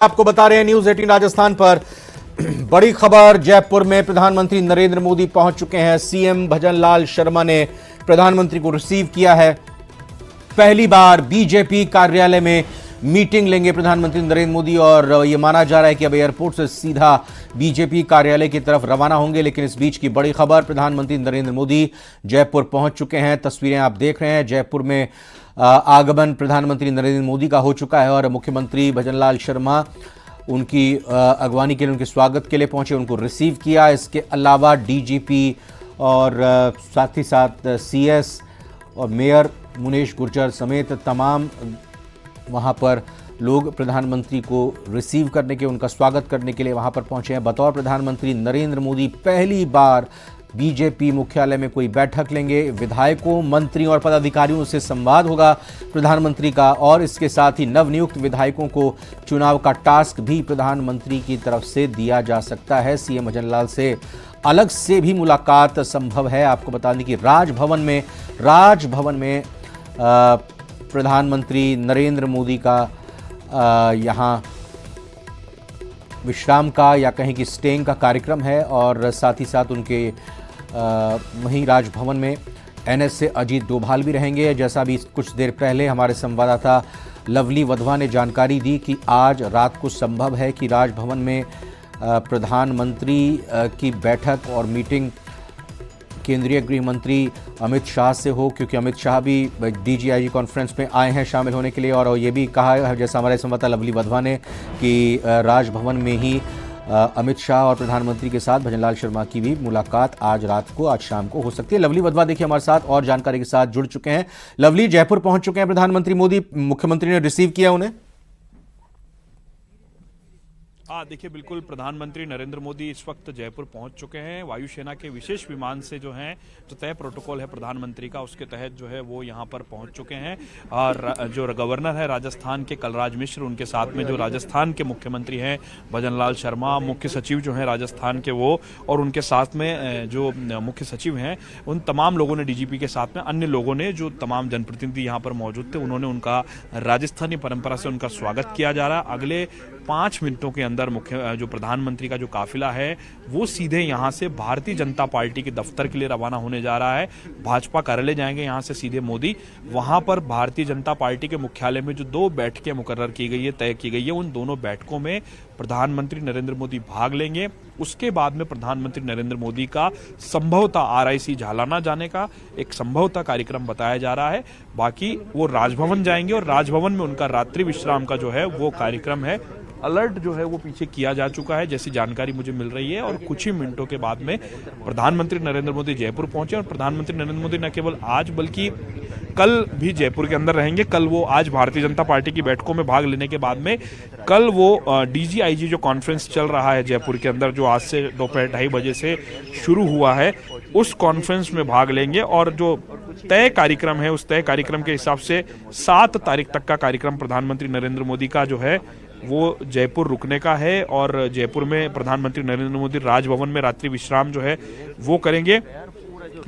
आपको बता रहे हैं न्यूज 18 राजस्थान पर बड़ी खबर। जयपुर में प्रधानमंत्री नरेंद्र मोदी पहुंच चुके हैं। सीएम भजनलाल शर्मा ने प्रधानमंत्री को रिसीव किया है। पहली बार बीजेपी कार्यालय में मीटिंग लेंगे प्रधानमंत्री नरेंद्र मोदी और यह माना जा रहा है कि अब एयरपोर्ट से सीधा बीजेपी कार्यालय की तरफ रवाना होंगे। लेकिन इस बीच की बड़ी खबर, प्रधानमंत्री नरेंद्र मोदी जयपुर पहुंच चुके हैं। तस्वीरें आप देख रहे हैं। जयपुर में आगमन प्रधानमंत्री नरेंद्र मोदी का हो चुका है और मुख्यमंत्री भजनलाल शर्मा उनकी अगवानी के लिए, उनके स्वागत के लिए पहुंचे, उनको रिसीव किया। इसके अलावा डीजीपी और साथ ही साथ सीएस और मेयर मुनेश गुर्जर समेत तमाम वहां पर लोग प्रधानमंत्री को रिसीव करने के, उनका स्वागत करने के लिए वहां पर पहुंचे हैं। बतौर प्रधानमंत्री नरेंद्र मोदी पहली बार बीजेपी मुख्यालय में कोई बैठक लेंगे। विधायकों, मंत्रियों और पदाधिकारियों से संवाद होगा प्रधानमंत्री का और इसके साथ ही नवनियुक्त विधायकों को चुनाव का टास्क भी प्रधानमंत्री की तरफ से दिया जा सकता है। सीएम भजनलाल से अलग से भी मुलाकात संभव है। आपको बता दें कि राजभवन में प्रधानमंत्री नरेंद्र मोदी का यहाँ विश्राम का या कहीं की स्टेइंग का कार्यक्रम है और साथ ही साथ उनके वहीं राजभवन में एनएस से अजीत डोभाल भी रहेंगे। जैसा भी कुछ देर पहले हमारे संवाददाता लवली वधवा ने जानकारी दी कि आज रात को संभव है कि राजभवन में प्रधानमंत्री की बैठक और मीटिंग केंद्रीय गृह मंत्री अमित शाह से हो, क्योंकि अमित शाह भी डीजीआईजी कॉन्फ्रेंस में आए हैं शामिल होने के लिए। और ये भी कहा है, जैसा हमारे संवाददाता लवली वधवा ने, कि राजभवन में ही अमित शाह और प्रधानमंत्री के साथ भजनलाल शर्मा की भी मुलाकात आज रात को, आज शाम को हो सकती है। लवली वधवा देखिए हमारे साथ और जानकारी के साथ जुड़ चुके हैं। लवली, जयपुर पहुंच चुके हैं प्रधानमंत्री मोदी, मुख्यमंत्री ने रिसीव किया उन्हें? देखिए, बिल्कुल प्रधानमंत्री नरेंद्र मोदी इस वक्त जयपुर पहुंच चुके हैं। वायुसेना के विशेष विमान से जो तय प्रोटोकॉल है प्रधानमंत्री का, उसके तहत जो है वो यहां पर पहुंच चुके हैं। और जो गवर्नर है राजस्थान के कलराज मिश्र, उनके साथ में जो राजस्थान के मुख्यमंत्री हैं भजनलाल शर्मा, मुख्य सचिव जो हैं राजस्थान के वो, और उनके साथ में जो मुख्य सचिव हैं, उन तमाम लोगों ने, डीजीपी के साथ में अन्य लोगों ने, जो तमाम जनप्रतिनिधि यहाँ पर मौजूद थे, उन्होंने उनका राजस्थानी परंपरा से उनका स्वागत किया जा रहा है। अगले 5 मिनटों के अंदर जो प्रधानमंत्री का जो काफिला है वो सीधे यहां से भारतीय जनता पार्टी के दफ्तर के लिए रवाना होने जा रहा है। भाजपा कार्यालय जाएंगे यहां से सीधे मोदी। वहां पर भारतीय जनता पार्टी के मुख्यालय में जो 2 बैठकें मुकर्रर की गई है, तय की गई है, उन दोनों बैठकों में प्रधानमंत्री नरेंद्र मोदी भाग लेंगे। उसके बाद में प्रधानमंत्री नरेंद्र मोदी का संभवतः आरआईसी झालाना जाने का एक संभवतः कार्यक्रम बताया जा रहा है। बाकी वो राजभवन जाएंगे और राजभवन में उनका रात्रि विश्राम का जो है वो कार्यक्रम है। अलर्ट जो है वो पीछे किया जा चुका है, जैसी जानकारी मुझे मिल रही है। और कुछ ही मिनटों के बाद में प्रधानमंत्री नरेंद्र मोदी जयपुर पहुंचे और प्रधानमंत्री नरेंद्र मोदी न केवल आज बल्कि कल भी जयपुर के अंदर रहेंगे। कल वो, आज भारतीय जनता पार्टी की बैठकों में भाग लेने के बाद में कल वो डीजीआईजी जो कॉन्फ्रेंस चल रहा है जयपुर के अंदर, जो आज से दोपहर 2:30 बजे से शुरू हुआ है, उस कॉन्फ्रेंस में भाग लेंगे। और जो तय कार्यक्रम है, उस तय कार्यक्रम के हिसाब से 7 तारीख तक का कार्यक्रम प्रधानमंत्री नरेंद्र मोदी का जो है वो जयपुर रुकने का है। और जयपुर में प्रधानमंत्री नरेंद्र मोदी राजभवन में रात्रि विश्राम जो है वो करेंगे।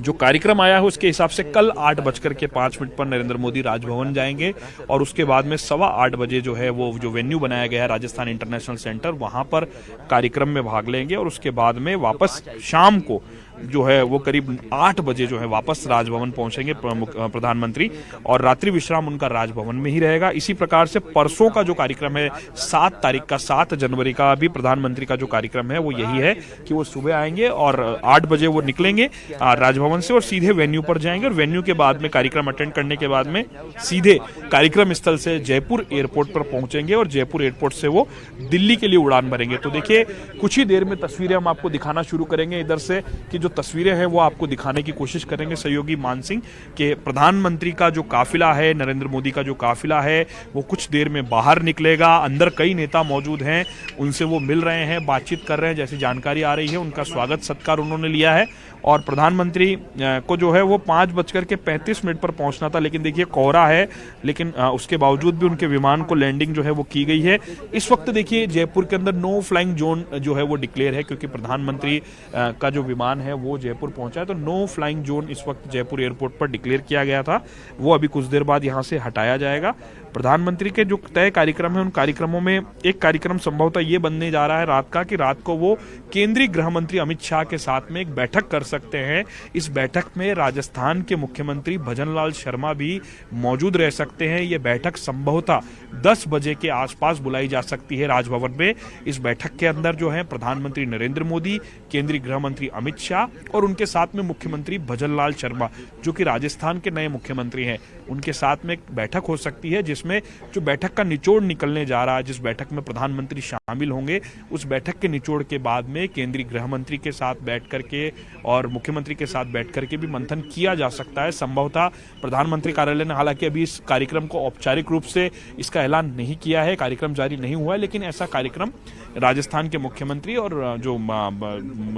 जो कार्यक्रम आया है उसके हिसाब से कल 8:05 पर नरेंद्र मोदी राजभवन जाएंगे और उसके बाद में 8:15 बजे जो है वो जो वेन्यू बनाया गया है राजस्थान इंटरनेशनल सेंटर, वहां पर कार्यक्रम में भाग लेंगे। और उसके बाद में वापस शाम को जो है वो करीब 8 बजे जो है वापस राजभवन पहुंचेंगे प्रधानमंत्री, और रात्रि विश्राम उनका राजभवन में ही रहेगा। इसी प्रकार से परसों का जो कार्यक्रम है 7 तारीख का, 7 जनवरी का भी प्रधानमंत्री का जो कार्यक्रम है वो यही है कि वो सुबह आएंगे और 8 बजे वो निकलेंगे राजभवन से और सीधे वेन्यू पर जाएंगे। और वेन्यू के बाद में कार्यक्रम अटेंड करने के बाद में सीधे कार्यक्रम स्थल से जयपुर एयरपोर्ट पर पहुंचेंगे और जयपुर एयरपोर्ट से वो दिल्ली के लिए उड़ान भरेंगे। तो देखिए, कुछ ही देर में तस्वीरें हम आपको दिखाना शुरू करेंगे इधर से, कि जो तस्वीरें हैं वो आपको दिखाने की कोशिश करेंगे सहयोगी मान सिंह, के प्रधानमंत्री का जो काफिला है, नरेंद्र मोदी का जो काफिला है वो कुछ देर में बाहर निकलेगा। अंदर कई नेता मौजूद हैं, उनसे वो मिल रहे हैं, बातचीत कर रहे हैं, जैसी जानकारी आ रही है। उनका स्वागत सत्कार उन्होंने लिया है और प्रधानमंत्री को जो है वो 5:35 पर पहुंचना था, लेकिन देखिए कोहरा है, लेकिन उसके बावजूद भी उनके विमान को लैंडिंग जो है वो की गई है। इस वक्त देखिए जयपुर के अंदर नो फ्लाइंग जोन जो है वो डिक्लेयर है, क्योंकि प्रधानमंत्री का जो विमान है वो जयपुर पहुंचा है, तो नो फ्लाइंग जोन इस वक्त जयपुर एयरपोर्ट पर डिक्लेयर किया गया था। वो अभी कुछ देर बाद यहां से हटाया जाएगा। प्रधानमंत्री के जो तय कार्यक्रम है उन कार्यक्रमों में एक कार्यक्रम संभवतः ये बनने जा रहा है रात का कि रात को वो केंद्रीय गृह मंत्री अमित शाह के साथ में एक बैठक कर सकते हैं। इस बैठक में राजस्थान के मुख्यमंत्री भजनलाल शर्मा भी मौजूद रह सकते हैं। ये बैठक संभवतः 10 बजे के आसपास बुलाई जा सकती है राजभवन में। इस बैठक के अंदर जो है प्रधानमंत्री नरेंद्र मोदी, केंद्रीय गृह मंत्री अमित शाह और उनके साथ में मुख्यमंत्री भजनलाल शर्मा जो कि राजस्थान के नए मुख्यमंत्री हैं, उनके साथ में एक बैठक हो सकती है जिसमें जो बैठक का निचोड़ निकलने जा रहा है, जिस बैठक में प्रधानमंत्री शामिल होंगे, उस बैठक के निचोड़ के बाद में केंद्रीय गृह मंत्री के साथ बैठ करके और मुख्यमंत्री के साथ बैठ करके भी मंथन किया जा सकता है। संभवतः प्रधानमंत्री कार्यालय ने हालांकि अभी इस कार्यक्रम को औपचारिक रूप से इसका ऐलान नहीं किया है, कार्यक्रम जारी नहीं हुआ है, लेकिन ऐसा कार्यक्रम राजस्थान के मुख्यमंत्री और जो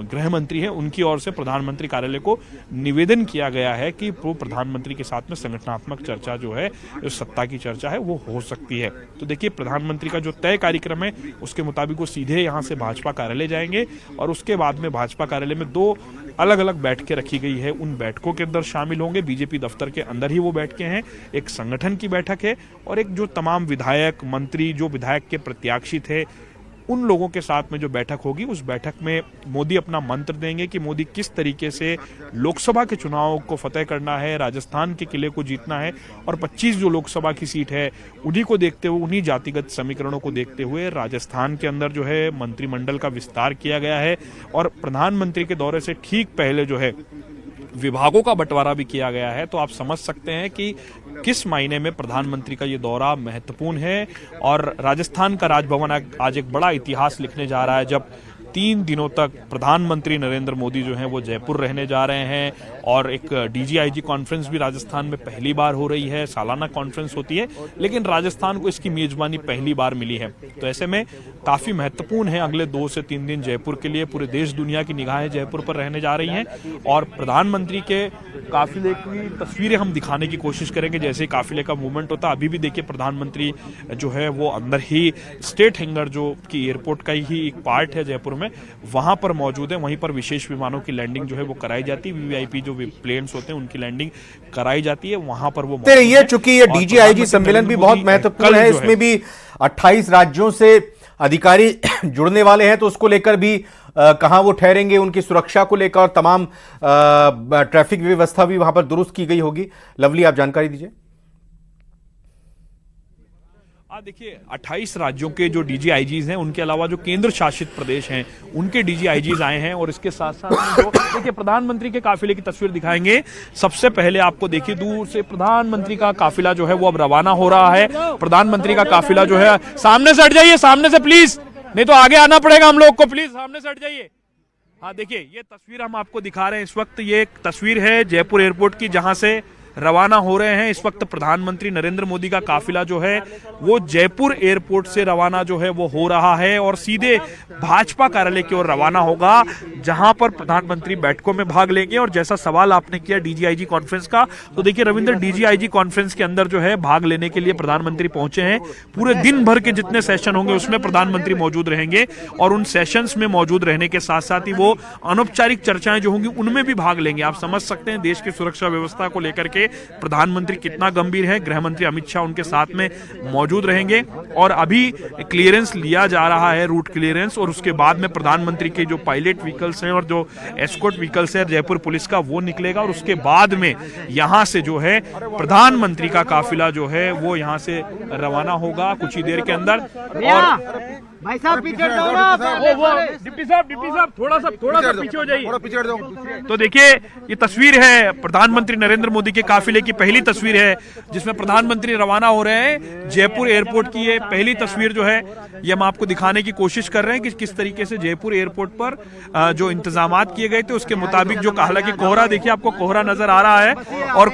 गृह मंत्री हैं उनकी ओर से प्रधानमंत्री कार्यालय को निवेदन किया गया है कि वो प्रधानमंत्री के साथ में संगठनात्मक चर्चा जो है, जो सत्ता की चर्चा है, वो हो सकती है। तो देखिए प्रधानमंत्री का जो तय कार्यक्रम है उसके मुताबिक वो सीधे यहाँ से भाजपा कार्यालय जाएंगे और उसके बाद में भाजपा कार्यालय में 2 अलग अलग बैठकें रखी गई है। उन बैठकों के अंदर शामिल होंगे, बीजेपी दफ्तर के अंदर ही वो बैठकें हैं। एक संगठन की बैठक है और एक जो तमाम विधायक मंत्री जो विधायक के प्रत्याशी थे उन लोगों के साथ में जो बैठक होगी, उस बैठक में मोदी अपना मंत्र देंगे कि मोदी किस तरीके से लोकसभा के चुनाव को फतेह करना है, राजस्थान के किले को जीतना है और 25 जो लोकसभा की सीट है उन्हीं को देखते हुए, उन्हीं जातिगत समीकरणों को देखते हुए राजस्थान के अंदर जो है मंत्रिमंडल का विस्तार किया गया है और प्रधानमंत्री के दौरे से ठीक पहले जो है विभागों का बंटवारा भी किया गया है। तो आप समझ सकते हैं कि किस मायने में प्रधानमंत्री का ये दौरा महत्वपूर्ण है और राजस्थान का राजभवन आज एक बड़ा इतिहास लिखने जा रहा है, जब 3 दिनों तक प्रधानमंत्री नरेंद्र मोदी जो हैं वो जयपुर रहने जा रहे हैं और एक डीजीआईजी कॉन्फ्रेंस भी राजस्थान में पहली बार हो रही है। सालाना कॉन्फ्रेंस होती है लेकिन राजस्थान को इसकी मेजबानी पहली बार मिली है। तो ऐसे में काफी महत्वपूर्ण है अगले 2 से 3 दिन जयपुर के लिए। पूरे देश दुनिया की निगाहें जयपुर पर रहने जा रही हैं और प्रधानमंत्री के काफिले की तस्वीरें हम दिखाने की कोशिश करेंगे जैसे काफिले का मूवमेंट होता है। अभी भी देखिए प्रधानमंत्री जो है वो अंदर ही स्टेट हैंगर जो कि एयरपोर्ट का ही एक पार्ट है जयपुर में, वहां पर मौजूद है। वहीं पर विशेष विमानों की लैंडिंग जो है वो कराई जाती है, वीवीआईपी जो प्लेन्स होते हैं उनकी लैंडिंग कराई जाती है, वहां पर वो मौजूद है। चूंकि ये डीजीआईजी सम्मेलन भी बहुत महत्वपूर्ण है, इसमें भी 28 राज्यों से अधिकारी जुड़ने वाले हैं, तो उसको लेकर भी कहां वो ठहरेंगे, उनकी सुरक्षा को लेकर तमाम ट्रैफिक व्यवस्था भी वहां पर दुरुस्त की गई होगी। लवली, आप जानकारी दीजिए। देखिए 28 राज्यों के जो डीजीआईजीज हैं उनके अलावा जो केंद्र शासित प्रदेश हैं उनके डीजीआईजीज आए हैं और इसके साथ साथ जो देखिए प्रधानमंत्री के काफिले की तस्वीर दिखाएंगे। सबसे पहले आपको देखिए दूर से प्रधानमंत्री का काफिला जो है वो अब रवाना हो रहा है। प्रधानमंत्री का काफिला जो है, सामने से हट जाइए, सामने से प्लीज, नहीं तो आगे आना पड़ेगा हम लोग को, प्लीज सामने से हट जाइए। हाँ देखिए ये तस्वीर हम आपको दिखा रहे हैं इस वक्त। ये एक तस्वीर है जयपुर एयरपोर्ट की जहां से रवाना हो रहे हैं इस वक्त प्रधानमंत्री नरेंद्र मोदी का काफिला जो है वो जयपुर एयरपोर्ट से रवाना जो है वो हो रहा है और सीधे भाजपा कार्यालय की ओर रवाना होगा जहां पर प्रधानमंत्री बैठकों में भाग लेंगे। और जैसा सवाल आपने किया डीजीआईजी कॉन्फ्रेंस का, तो देखिए रविंद्र, डीजीआईजी कॉन्फ्रेंस के अंदर जो है भाग लेने के लिए प्रधानमंत्री पहुंचे हैं। पूरे दिन भर के जितने सेशन होंगे उसमें प्रधानमंत्री मौजूद रहेंगे और उन सेशंस में मौजूद रहने के साथ साथ ही वो अनौपचारिक चर्चाएं जो होंगी उनमें भी भाग लेंगे। आप समझ सकते हैं देश की सुरक्षा व्यवस्था को लेकर के प्रधानमंत्री कितना गंभीर है। गृह मंत्री अमित शाह उनके साथ में मौजूद रहेंगे और अभी क्लियरेंस लिया जा रहा है, रूट क्लियरेंस, और उसके बाद में प्रधानमंत्री के जो पायलट व्हीकल्स हैं और जो एस्कॉर्ट व्हीकल्स है जयपुर पुलिस का वो निकलेगा और उसके बाद में यहां से जो है प्रधानमंत्री का काफिला जो है वो यहां से रवाना होगा कुछ ही देर के अंदर। और भाई साहब पीछे जाओ ना, वो डिप्टी साहब थोड़ा सा पीछे हो जाइए। तो देखिए ये तस्वीर है प्रधानमंत्री नरेंद्र मोदी के काफिले की पहली तस्वीर है जिसमें प्रधानमंत्री रवाना हो रहे हैं जयपुर एयरपोर्ट की। ये पहली तस्वीर जो है ये हम आपको दिखाने की कोशिश कर रहे हैं कि किस तरीके से जयपुर एयरपोर्ट पर जो इंतजामात किए गए थे उसके मुताबिक जो हालांकि कोहरा, देखिए आपको कोहरा नजर आ रहा है और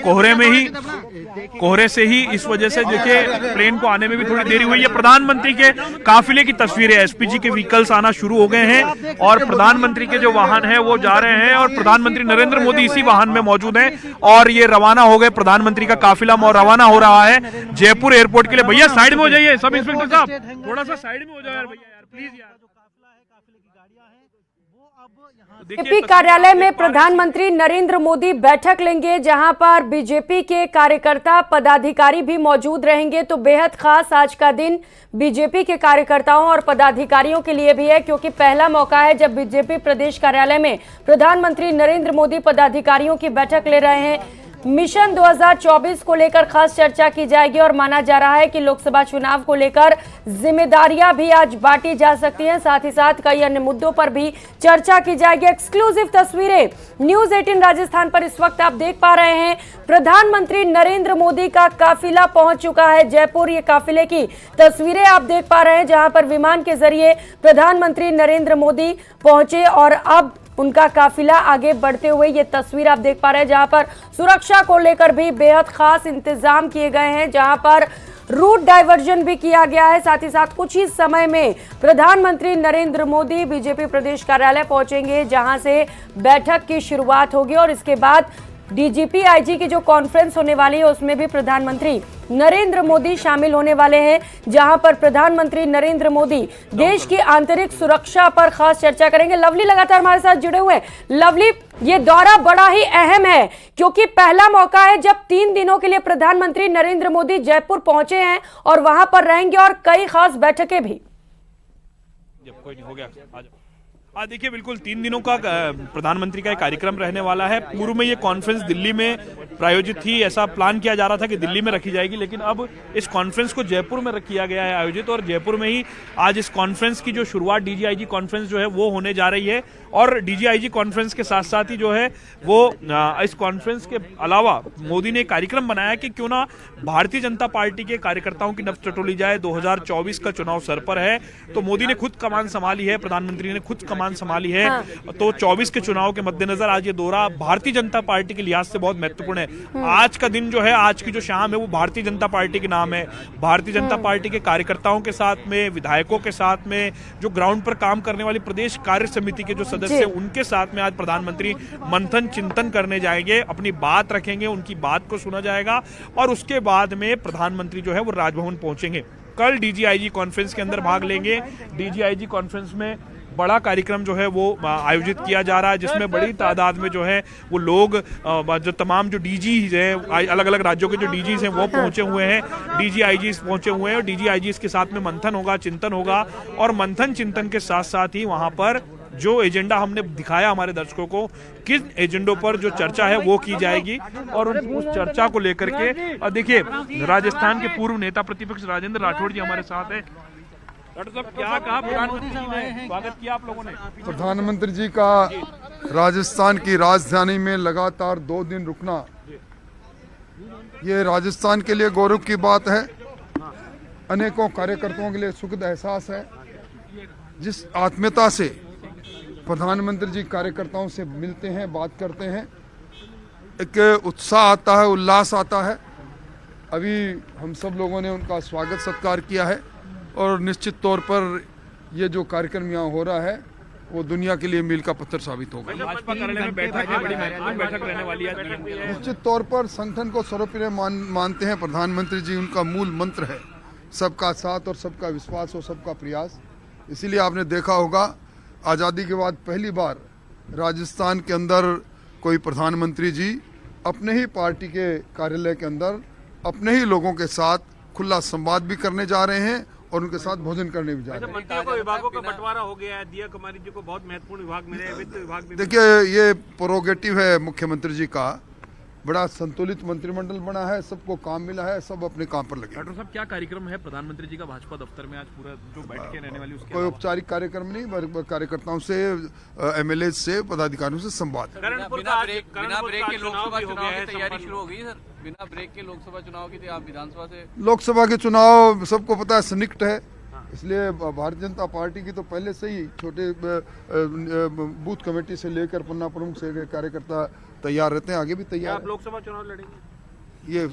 कोहरे से ही इस वजह से देखिए प्लेन को आने में भी थोड़ी देरी हुई है। प्रधानमंत्री के काफिले की तस्वीर, एसपीजी के व्हीकल्स आना शुरू हो गए हैं और प्रधानमंत्री के जो वाहन हैं वो जा रहे हैं और प्रधानमंत्री नरेंद्र मोदी इसी वाहन में मौजूद हैं और ये रवाना हो गए। प्रधानमंत्री का काफिला रवाना हो रहा है जयपुर एयरपोर्ट के लिए। भैया साइड में हो जाइए, सब इंस्पेक्टर साहब थोड़ा सा साइड में हो जाओ यार भैया, यार प्लीज यार। जो काफिला है, काफिले की गाड़ियां हैं बीजेपी कार्यालय में प्रधानमंत्री नरेंद्र मोदी बैठक लेंगे, जहां पर बीजेपी के कार्यकर्ता पदाधिकारी भी मौजूद रहेंगे। तो बेहद खास आज का दिन बीजेपी के कार्यकर्ताओं और पदाधिकारियों के लिए भी है, क्योंकि पहला मौका है जब बीजेपी प्रदेश कार्यालय में प्रधानमंत्री नरेंद्र मोदी पदाधिकारियों की बैठक ले रहे हैं। मिशन 2024 को लेकर खास चर्चा की जाएगी और माना जा रहा है कि लोकसभा चुनाव को लेकर जिम्मेदारियां भी आज बांटी जा सकती हैं। साथ ही साथ कई अन्य मुद्दों पर भी चर्चा की जाएगी। एक्सक्लूसिव तस्वीरें न्यूज 18 राजस्थान पर इस वक्त आप देख पा रहे हैं। प्रधानमंत्री नरेंद्र मोदी का काफिला पहुंच चुका है जयपुर। ये काफिले की तस्वीरें आप देख पा रहे हैं, जहां पर विमान के जरिए प्रधानमंत्री नरेंद्र मोदी पहुंचे और अब उनका काफिला आगे बढ़ते हुए ये तस्वीर आप देख पा रहे हैं, जहां पर सुरक्षा को लेकर भी बेहद खास इंतजाम किए गए हैं, जहां पर रूट डाइवर्जन भी किया गया है। साथ ही साथ कुछ ही समय में प्रधानमंत्री नरेंद्र मोदी बीजेपी प्रदेश कार्यालय पहुंचेंगे, जहां से बैठक की शुरुआत होगी और इसके बाद डीजीपी आईजी की जो कॉन्फ्रेंस होने वाली है उसमें भी प्रधानमंत्री नरेंद्र मोदी शामिल होने वाले हैं, जहां पर प्रधानमंत्री नरेंद्र मोदी देश की आंतरिक सुरक्षा पर खास चर्चा करेंगे। लवली लगातार हमारे साथ जुड़े हुए हैं। लवली, ये दौरा बड़ा ही अहम है क्योंकि पहला मौका है जब 3 दिनों के लिए प्रधानमंत्री नरेंद्र मोदी जयपुर पहुंचे हैं और वहां पर रहेंगे और कई खास बैठकें भी। जब कोई नहीं हो गया आज देखिए, बिल्कुल 3 दिनों का प्रधानमंत्री का एक कार्यक्रम रहने वाला है। पूर्व में ये कॉन्फ्रेंस दिल्ली में प्रायोजित थी, ऐसा प्लान किया जा रहा था कि दिल्ली में रखी जाएगी, लेकिन अब इस कॉन्फ्रेंस को जयपुर में किया गया है आयोजित, और जयपुर में ही आज इस कॉन्फ्रेंस की जो शुरुआत डीजीआईजी कॉन्फ्रेंस जो है वो होने जा रही है। और डीजीआईजी कॉन्फ्रेंस के साथ साथ ही जो है वो इस कॉन्फ्रेंस के अलावा मोदी ने कार्यक्रम बनाया कि क्यों ना भारतीय जनता पार्टी के कार्यकर्ताओं की नब्ज टटोली जाए। 2024 का चुनाव सर पर है, तो मोदी ने खुद कमान संभाली है, प्रधानमंत्री ने खुद कमान संभाली है। तो 24 के चुनाव के मद्देनजर आज ये दौरा भारतीय जनता पार्टी के लिहाज से बहुत महत्वपूर्ण है। आज का दिन जो है, आज की जो शाम है वो भारतीय जनता पार्टी के नाम है। भारतीय जनता पार्टी के कार्यकर्ताओं के साथ में, विधायकों के साथ में, जो ग्राउंड पर काम करने वाली प्रदेश कार्य समिति के जो सदस्य, उनके साथ में आज प्रधानमंत्री मंथन चिंतन करने जाएंगे, अपनी बात रखेंगे, उनकी बात को सुना जाएगा और उसके बाद में प्रधानमंत्री जो है वो राजभवन पहुंचेंगे। कल डीजीआईजी कॉन्फ्रेंस के अंदर भाग लेंगे। डीजीआईजी कॉन्फ्रेंस में बड़ा कार्यक्रम जो है वो आयोजित किया जा रहा है, जिसमें बड़ी तादाद में जो है वो लोग, जो तमाम जो डीजीज हैं, अलग अलग राज्यों के जो डीजीज हैं वो पहुंचे हुए हैं, डीजीआईजी पहुंचे हुए हैं और डीजीआईजी के साथ में मंथन होगा, चिंतन होगा। और मंथन चिंतन के साथ साथ ही वहां पर जो एजेंडा हमने दिखाया हमारे दर्शकों को, किन एजेंडों पर जो चर्चा है वो की जाएगी और उस चर्चा को लेकर के देखिए, राजस्थान के पूर्व नेता प्रतिपक्ष राजेंद्र राठौड़ जी हमारे साथ है। डॉक्टर साहब, क्या कहा प्रधानमंत्री जी ने, स्वागत किया आप लोगों ने? प्रधानमंत्री जी का राजस्थान की राजधानी में लगातार 2 दिन रुकना, ये राजस्थान के लिए गौरव की बात है। अनेकों कार्यकर्ताओं के लिए सुखद एहसास है। जिस आत्मीयता से प्रधानमंत्री जी कार्यकर्ताओं से मिलते हैं, बात करते हैं, एक उत्साह आता है, उल्लास आता है। अभी हम सब लोगों ने उनका स्वागत सत्कार किया है और निश्चित तौर पर ये जो कार्यक्रम यहाँ हो रहा है वो दुनिया के लिए मील का पत्थर साबित होगा। भाजपा कार्यालय में बैठक है, बड़ी महत्वपूर्ण बैठक रहने वाली है। निश्चित तौर पर संगठन को सर्वप्रिय मानते हैं प्रधानमंत्री जी। उनका मूल मंत्र है सबका साथ और सबका विश्वास और सबका प्रयास। इसीलिए आपने देखा होगा, आज़ादी के बाद पहली बार राजस्थान के अंदर कोई प्रधानमंत्री जी अपने ही पार्टी के कार्यालय के अंदर अपने ही लोगों के साथ खुला संवाद भी करने जा रहे हैं और उनके साथ भोजन करने भी जा रहे हैं। मंत्रियों को विभागों का बंटवारा हो गया है, दिया कुमारी जी को बहुत महत्वपूर्ण विभाग मिले, वित्त विभाग में। देखिए, ये प्रोगेटिव है मुख्यमंत्री जी का। बड़ा संतुलित मंत्रिमंडल बना है, सबको काम मिला है, सब अपने काम पर लगे। डॉक्टर साहब, क्या कार्यक्रम है प्रधानमंत्री जी का भाजपा दफ्तर में आज पूरा जो बैठ के रहने वाली उसके कोई औपचारिक कार्यक्रम नहीं, कार्यकर्ताओं से, एमएलए से, पदाधिकारियों से संवाद। बिना ब्रेक के लोकसभा चुनाव की तैयारी शुरू हो गई सर। बिना ब्रेक के लोकसभा चुनाव की आप विधानसभा से। लोकसभा के चुनाव सबको पता है सन्निकट है, इसलिए भारतीय जनता पार्टी की तो पहले से ही छोटे बूथ कमेटी से लेकर पन्ना प्रमुख से कार्यकर्ता तैयार रहते हैं, आगे भी तैयार। आप लोकसभा चुनाव लड़ेंगे? ये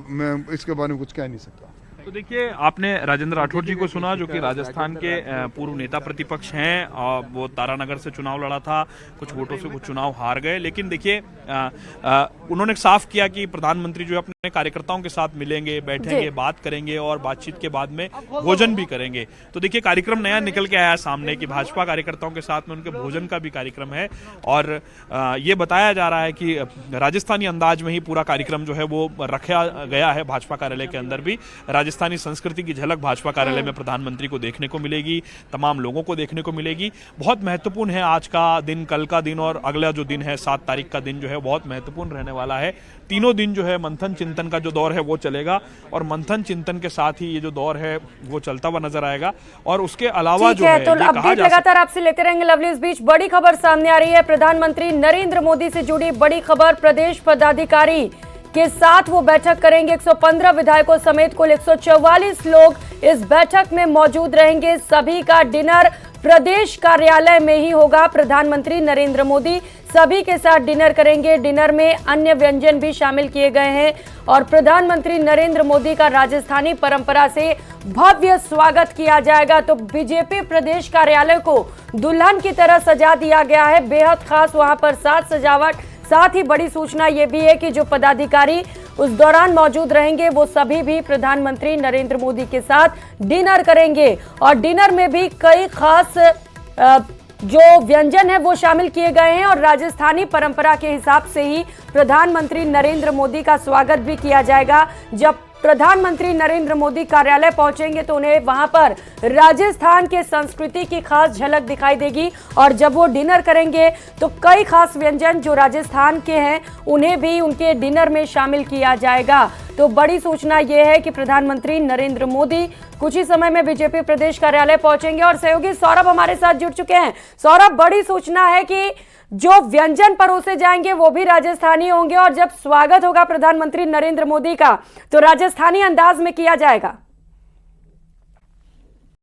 मैं इसके बारे में कुछ कह नहीं सकता। तो देखिए, आपने राजेंद्र राठौड़ जी को सुना, जो कि राजस्थान के पूर्व नेता प्रतिपक्ष हैं, और वो तारानगर से चुनाव लड़ा था, कुछ वोटों से वो चुनाव हार गए। लेकिन देखिए, उन्होंने साफ किया कि प्रधानमंत्री जो है अपने कार्यकर्ताओं के साथ मिलेंगे, बैठेंगे, बात करेंगे और बातचीत के बाद में भोजन भी करेंगे। तो देखिए, कार्यक्रम नया निकल के आया सामने कि भाजपा कार्यकर्ताओं के साथ में उनके भोजन का भी कार्यक्रम है, और ये बताया जा रहा है कि राजस्थानी अंदाज में ही पूरा कार्यक्रम जो है वो रखा गया है। भाजपा कार्यालय के अंदर भी राजस्थानी संस्कृति की झलक भाजपा कार्यालय में प्रधानमंत्री को देखने को मिलेगी, तमाम लोगों को देखने को मिलेगी। बहुत महत्वपूर्ण है आज का दिन, कल का दिन और अगला जो दिन है 7 तारीख का दिन जो है बहुत महत्वपूर्ण रहने वाला है। तीनों दिन जो है मंथन चिंतन का जो दौर है वो चलेगा, और मंथन चिंतन के साथ ही ये जो दौर है वो चलता हुआ नजर आएगा। और उसके अलावा जो है, तो अपडेट लगातार आपसे लेते रहेंगे। लवली, इस बीच बड़ी खबर सामने आ रही है, प्रधानमंत्री नरेंद्र मोदी से जुड़ी बड़ी खबर। प्रदेश पदाधिकारी के साथ वो बैठक करेंगे। 115 विधायकों समेत कुल 144 लोग इस बैठक में मौजूद रहेंगे। सभी का डिनर प्रदेश कार्यालय में ही होगा। प्रधानमंत्री नरेंद्र मोदी सभी के साथ डिनर करेंगे। डिनर में अन्य व्यंजन भी शामिल किए गए हैं, और प्रधानमंत्री नरेंद्र मोदी का राजस्थानी परंपरा से भव्य स्वागत किया जाएगा। तो बीजेपी प्रदेश कार्यालय को दुल्हन की तरह सजा दिया गया है, बेहद खास वहां पर साज सजावट। साथ ही बड़ी सूचना यह भी है कि जो पदाधिकारी उस दौरान मौजूद रहेंगे वो सभी भी प्रधानमंत्री नरेंद्र मोदी के साथ डिनर करेंगे, और डिनर में भी कई खास जो व्यंजन है वो शामिल किए गए हैं, और राजस्थानी परंपरा के हिसाब से ही प्रधानमंत्री नरेंद्र मोदी का स्वागत भी किया जाएगा। जब प्रधानमंत्री नरेंद्र मोदी कार्यालय पहुंचेंगे तो उन्हें वहां पर राजस्थान के संस्कृति की खास झलक दिखाई देगी, और जब वो डिनर करेंगे तो कई खास व्यंजन जो राजस्थान के हैं उन्हें भी उनके डिनर में शामिल किया जाएगा। तो बड़ी सूचना यह है कि प्रधानमंत्री नरेंद्र मोदी कुछ ही समय में बीजेपी प्रदेश कार्यालय पहुंचेंगे, और सहयोगी सौरभ हमारे साथ जुड़ चुके हैं। सौरभ, बड़ी सूचना है कि जो व्यंजन परोसे जाएंगे वो भी राजस्थानी होंगे, और जब स्वागत होगा प्रधानमंत्री नरेंद्र मोदी का तो राजस्थानी अंदाज में किया जाएगा।